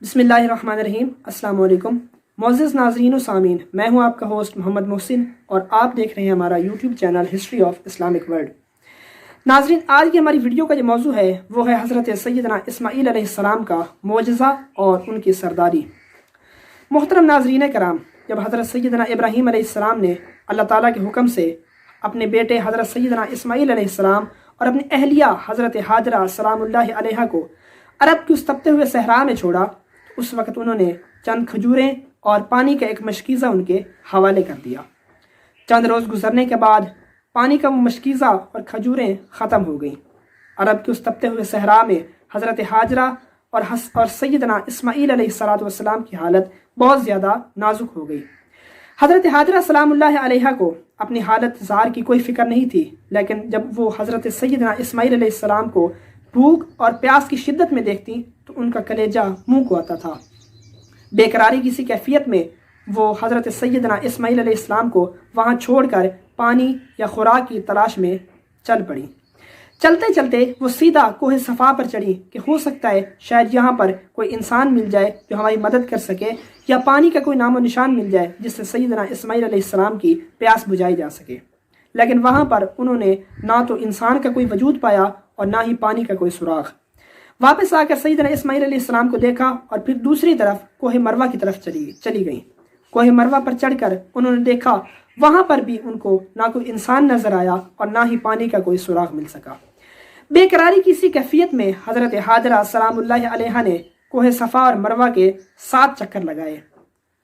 بسم اللہ الرحمن الرحیم۔ السلام علیکم معزز ناظرین و سامعین، میں ہوں آپ کا ہوسٹ محمد محسن اور آپ دیکھ رہے ہیں ہمارا YouTube channel history of Islamic world. ناظرین، آج کی ہماری ویڈیو کا جو موضوع ہے وہ ہے حضرت سیدنا اسماعیل علیہ السلام کا معجزہ اور ان کی سرداری۔ محترم ناظرین کرام، جب حضرت سیدنا ابراہیم علیہ السلام نے اللہ تعالیٰ کے حکم سے اپنے بیٹے حضرت سیدنا اسماعیل علیہ السلام اور اپنی اہلیہ حضرت حاجرہ سلام اللہ علیہ کو عرب کے اس تپتے ہوئے صحرا میں چھوڑا، اس وقت انہوں نے چند کھجوریں اور پانی کا ایک مشکیزہ ان کے حوالے کر دیا۔ چند روز گزرنے کے بعد پانی کا وہ مشکیزہ اور کھجوریں ختم ہو گئیں۔ عرب کے اس تپتے ہوئے صحرا میں حضرت حاجرہ اور سیدنا اسماعیل علیہ السلام کی حالت بہت زیادہ نازک ہو گئی۔ حضرت حاجرہ سلام اللہ علیہ کو اپنی حالت ظاہر کی کوئی فکر نہیں تھی، لیکن جب وہ حضرت سیدنا اسماعیل علیہ السلام کو بھوک اور پیاس کی شدت میں دیکھتی تو ان کا کلیجہ منہ کو آتا تھا۔ بے قراری کی سی کیفیت میں وہ حضرت سیدنا اسماعیل علیہ السلام کو وہاں چھوڑ کر پانی یا خوراک کی تلاش میں چل پڑی۔ چلتے چلتے وہ سیدھا کوہ صفا پر چڑھی کہ ہو سکتا ہے شاید یہاں پر کوئی انسان مل جائے جو ہماری مدد کر سکے، یا پانی کا کوئی نام و نشان مل جائے جس سے سیدنا اسماعیل علیہ السلام کی پیاس بجھائی جا سکے۔ لیکن وہاں پر انہوں نے نہ تو انسان کا کوئی وجود پایا اور نہ ہی پانی کا کوئی سراغ۔ واپس آ کر سیدنا اسماعیل علیہ السلام کو دیکھا اور پھر دوسری طرف کوہ مروہ کی طرف چلی گئیں۔ کوہ مروہ پر چڑھ کر انہوں نے دیکھا، وہاں پر بھی ان کو نہ کوئی انسان نظر آیا اور نہ ہی پانی کا کوئی سراغ مل سکا۔ بے قراری کی اسی کیفیت میں حضرت حاجرہ سلام اللہ علیہ نے کوہ صفا اور مروہ کے 7 چکر لگائے۔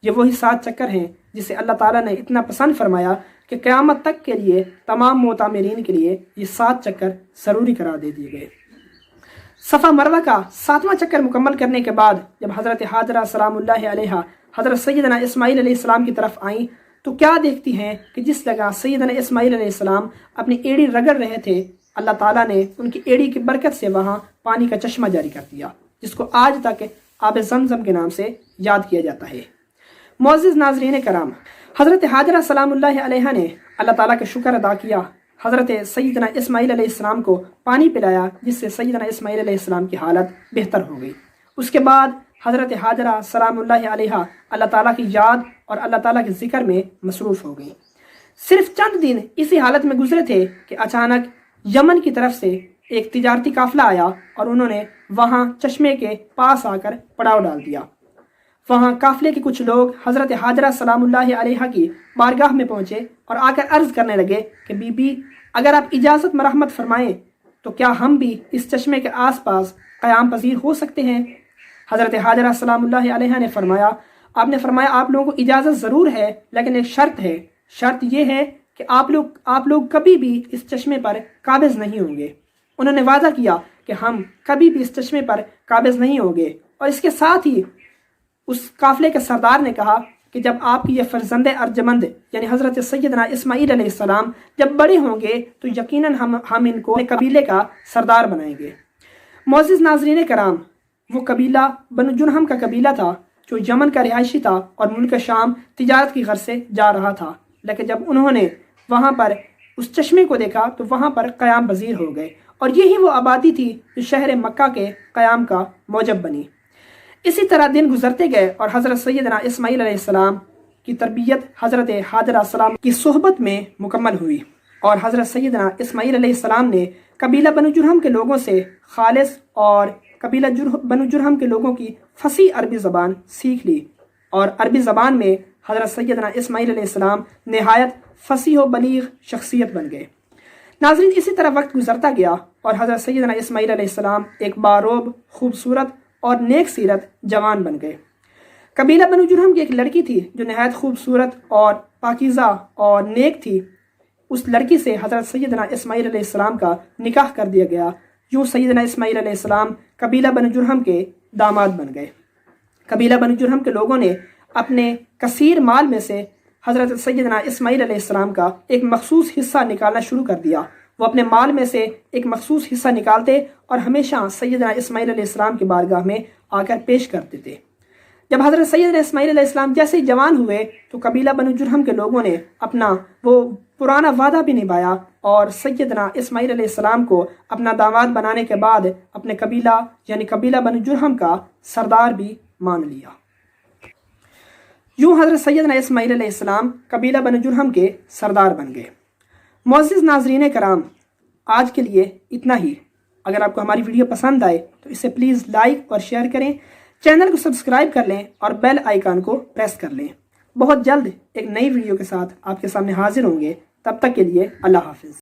یہ وہی 7 چکر ہیں جسے اللہ تعالیٰ نے اتنا پسند فرمایا کہ قیامت تک کے لیے تمام معتمرین کے لیے یہ 7 چکر ضروری قرار دے دیے گئے۔ صفا مروہ کا 7واں چکر مکمل کرنے کے بعد جب حضرت حاجرہ سلام اللہ علیہ حضرت سیدنا اسماعیل علیہ السلام کی طرف آئیں تو کیا دیکھتی ہیں کہ جس جگہ سیدنا اسماعیل علیہ السلام اپنی ایڑی رگڑ رہے تھے، اللہ تعالیٰ نے ان کی ایڑی کی برکت سے وہاں پانی کا چشمہ جاری کر دیا، جس کو آج تک آب زمزم کے نام سے یاد کیا جاتا ہے۔ معزز ناظرین کرام، حضرت حاجرہ سلام اللہ علیہ نے اللہ تعالیٰ کا شکر ادا کیا، حضرت سیدنا اسماعیل علیہ السلام کو پانی پلایا، جس سے سیدنا اسماعیل علیہ السلام کی حالت بہتر ہو گئی۔ اس کے بعد حضرت حاجرہ سلام اللہ علیہ اللہ تعالیٰ کی یاد اور اللہ تعالیٰ کے ذکر میں مصروف ہو گئیں۔ صرف چند دن اسی حالت میں گزرے تھے کہ اچانک یمن کی طرف سے ایک تجارتی قافلہ آیا اور انہوں نے وہاں چشمے کے پاس آ کر پڑاؤ ڈال دیا۔ وہاں قافلے کے کچھ لوگ حضرت حاجرہ سلام اللہ علیہ کی بارگاہ میں پہنچے اور آ کر عرض کرنے لگے کہ بی بی، اگر آپ اجازت مرحمت فرمائیں تو کیا ہم بھی اس چشمے کے آس پاس قیام پذیر ہو سکتے ہیں؟ حضرت حاجرہ سلام اللہ علیہ نے فرمایا آپ لوگوں کو اجازت ضرور ہے، لیکن ایک شرط ہے۔ شرط یہ ہے کہ آپ لوگ کبھی بھی اس چشمے پر قابض نہیں ہوں گے۔ انہوں نے وعدہ کیا کہ ہم کبھی بھی اس چشمے پر قابض نہیں ہوں گے، اور اس کے ساتھ ہی اس قافلے کے سردار نے کہا کہ جب آپ کی یہ فرزند ارجمند یعنی حضرت سیدنا اسماعیل علیہ السلام جب بڑے ہوں گے تو یقیناً ہم ان کو قبیلے کا سردار بنائیں گے۔ معزز ناظرین کرام، وہ قبیلہ بنو جرہم کا قبیلہ تھا جو یمن کا رہائشی تھا اور ملک شام تجارت کی غرض سے جا رہا تھا، لیکن جب انہوں نے وہاں پر اس چشمے کو دیکھا تو وہاں پر قیام پذیر ہو گئے، اور یہی وہ آبادی تھی جو شہر مکہ کے قیام کا موجب بنی۔ اسی طرح دن گزرتے گئے اور حضرت سیدنا اسماعیل علیہ السلام کی تربیت حضرت حاجرہ سلام کی صحبت میں مکمل ہوئی، اور حضرت سیدنا اسماعیل علیہ السلام نے قبیلہ بنو جرہم کے لوگوں سے خالص اور قبیلہ بنو جرہم کے لوگوں کی فصیح عربی زبان سیکھ لی، اور عربی زبان میں حضرت سیدنا اسماعیل علیہ السلام نہایت فصیح و بلیغ شخصیت بن گئے۔ ناظرین، اسی طرح وقت گزرتا گیا اور حضرت سیدنا اسماعیل علیہ السلام ایک باروب، خوبصورت اور نیک سیرت جوان بن گئے۔ قبیلہ بنو جرہم کی ایک لڑکی تھی جو نہایت خوبصورت اور پاکیزہ اور نیک تھی۔ اس لڑکی سے حضرت سیدنا اسماعیل علیہ السلام کا نکاح کر دیا گیا۔ یوں سیدنا اسماعیل علیہ السلام قبیلہ بنو جرہم کے داماد بن گئے۔ قبیلہ بنو جرہم کے لوگوں نے اپنے کثیر مال میں سے حضرت سیدنا اسماعیل علیہ السلام کا ایک مخصوص حصہ نکالنا شروع کر دیا۔ وہ اپنے مال میں سے ایک مخصوص حصہ نکالتے اور ہمیشہ سیدنا اسماعیل علیہ السلام کی بارگاہ میں آ کر پیش کرتے تھے۔ جب حضرت سیدنا اسماعیل علیہ السلام جیسے ہی جوان ہوئے تو قبیلہ بنو جرہم کے لوگوں نے اپنا وہ پرانا وعدہ بھی نبھایا اور سیدنا اسماعیل علیہ السلام کو اپنا داماد بنانے کے بعد اپنے قبیلہ یعنی قبیلہ بنو جرہم کا سردار بھی مان لیا۔ یوں حضرت سیدنا اسماعیل علیہ السلام قبیلہ بنو جرہم کے سردار بن گئے۔ معزز ناظرین کرام، آج کے لیے اتنا ہی۔ اگر آپ کو ہماری ویڈیو پسند آئے تو اسے پلیز لائک اور شیئر کریں، چینل کو سبسکرائب کر لیں اور بیل آئیکن کو پریس کر لیں۔ بہت جلد ایک نئی ویڈیو کے ساتھ آپ کے سامنے حاضر ہوں گے، تب تک کے لیے اللہ حافظ۔